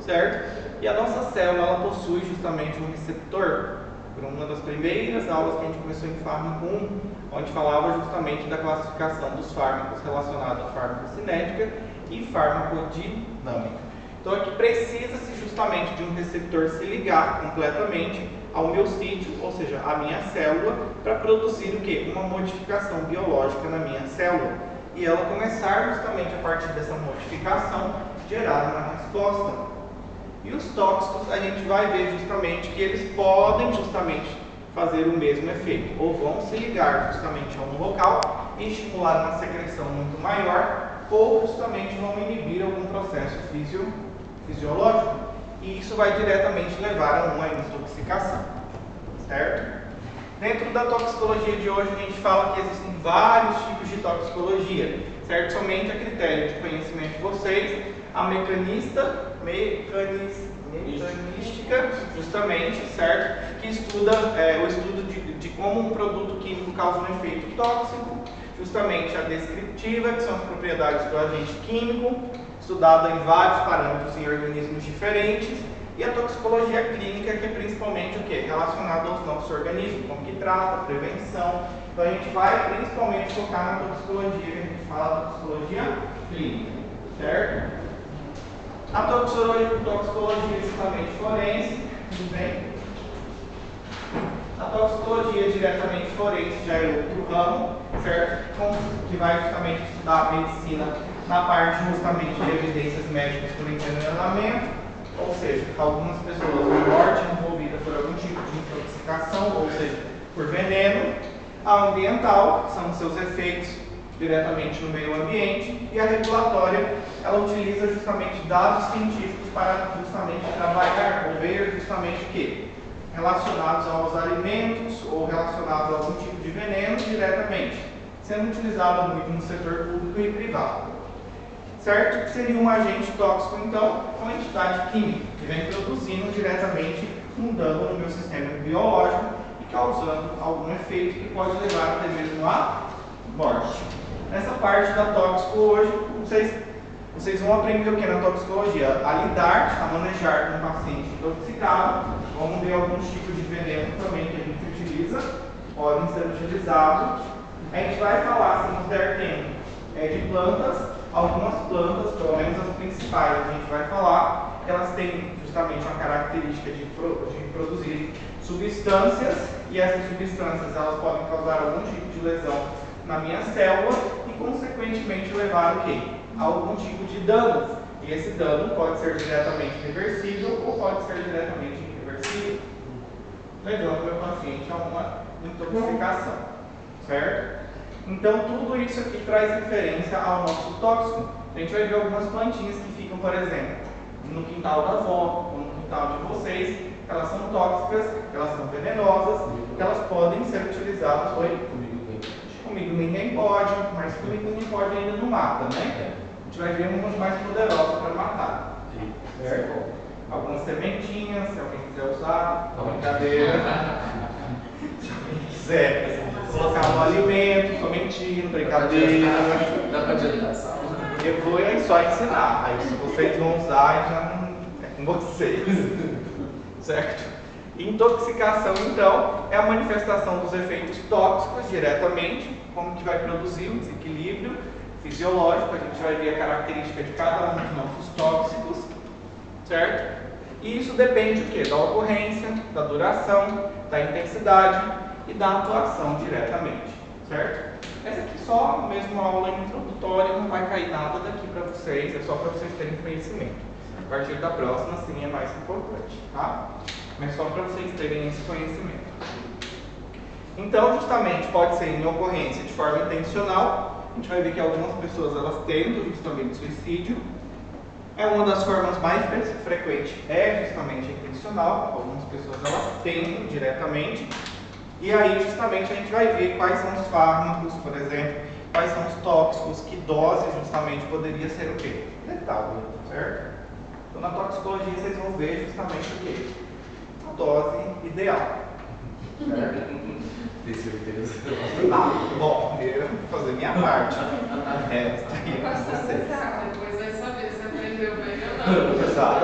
certo? E a nossa célula, ela possui justamente um receptor. Por uma das primeiras aulas que a gente começou em fármaco 1, onde falava justamente da classificação dos fármacos relacionados à farmacocinética e farmacodinâmica. Então aqui precisa-se justamente de um receptor se ligar completamente ao meu sítio, ou seja, à minha célula, para produzir o quê? Uma modificação biológica na minha célula. E ela começar justamente a partir dessa modificação, gerar uma resposta. E os tóxicos, a gente vai ver justamente que eles podem justamente fazer o mesmo efeito, ou vão se ligar justamente a um local e estimular uma secreção muito maior, ou justamente vão inibir algum processo fisiológico, e isso vai diretamente levar a uma intoxicação, certo? Dentro da toxicologia de hoje, a gente fala que existem vários tipos de toxicologia, certo? Somente a critério de conhecimento de vocês, a mecanística, justamente, certo? Que estuda o estudo de como um produto químico causa um efeito tóxico, justamente a descritiva, que são as propriedades do agente químico, estudada em vários parâmetros em organismos diferentes, e a toxicologia clínica, que é principalmente o que? Relacionado aos nossos organismos, como que trata, prevenção. Então a gente vai principalmente focar na toxicologia, que a gente fala da toxicologia clínica, certo? A toxicologia justamente forense, tudo bem? A toxicologia diretamente forense já é outro ramo, certo? Que vai justamente estudar a medicina na parte justamente de evidências médicas por envenenamento, ou seja, algumas pessoas com morte envolvida por algum tipo de intoxicação, ou seja, por veneno. A ambiental, que são os seus efeitos diretamente no meio ambiente, e a regulatória, ela utiliza justamente dados científicos para justamente trabalhar ou ver justamente o quê? Relacionados aos alimentos ou relacionados a algum tipo de veneno diretamente, sendo utilizado muito no setor público e privado. Certo? Seria um agente tóxico, então, uma entidade química que vem produzindo diretamente um dano no meu sistema biológico e causando algum efeito que pode levar até mesmo à morte. Nessa parte da tóxico hoje, vocês vão aprender o que na toxicologia? A lidar, a manejar com um paciente intoxicado. Vamos ver alguns tipos de veneno também que a gente utiliza, podem ser utilizados. A gente vai falar, se nos der tempo, de plantas. Algumas plantas, pelo menos as principais, a gente vai falar, elas têm justamente uma característica de produzir substâncias, e essas substâncias elas podem causar algum tipo de lesão na minha célula e, consequentemente, levar o quê? A algum tipo de dano. E esse dano pode ser diretamente reversível ou pode ser diretamente irreversível, levando o meu paciente a uma intoxicação, certo? Então, tudo isso aqui traz referência ao nosso tóxico. A gente vai ver algumas plantinhas que ficam, por exemplo, no quintal da avó, ou no quintal de vocês. Elas são tóxicas, elas são venenosas, elas podem ser utilizadas. Comigo ninguém pode, mas comigo ninguém pode ainda não mata, né? A gente vai ver umas mais poderosas para matar. Certo? Algumas sementinhas, se alguém quiser usar, uma brincadeira. Se alguém quiser colocar no alimento, tô mentindo, brincadeira. Dá para adiantar sal? Eu vou só ensinar. Aí se vocês vão usar, já não é com vocês. Certo? Intoxicação, então, é a manifestação dos efeitos tóxicos diretamente, como que vai produzir um desequilíbrio fisiológico. A gente vai ver a característica de cada um dos nossos tóxicos, certo? E isso depende do quê? Da ocorrência, da duração, da intensidade e da atuação diretamente, certo? Essa aqui só mesmo uma aula introdutória, não vai cair nada daqui para vocês, é só para vocês terem conhecimento. A partir da próxima, sim, é mais importante, tá? Mas só para vocês terem esse conhecimento. Então, justamente, pode ser em ocorrência de forma intencional. A gente vai ver que algumas pessoas, elas tentam justamente suicídio. É uma das formas mais frequentes, é justamente intencional. Algumas pessoas, elas tentam diretamente. E aí, justamente, a gente vai ver quais são os fármacos, por exemplo, quais são os tóxicos, que dose, justamente, poderia ser o quê? Letal, certo? Então, na toxicologia, vocês vão ver justamente o quê? A dose ideal. Certo? Tem certeza? Bom, eu vou fazer minha parte. O resto aí é com vocês. Depois vai saber se aprendeu bem ou não. Exato.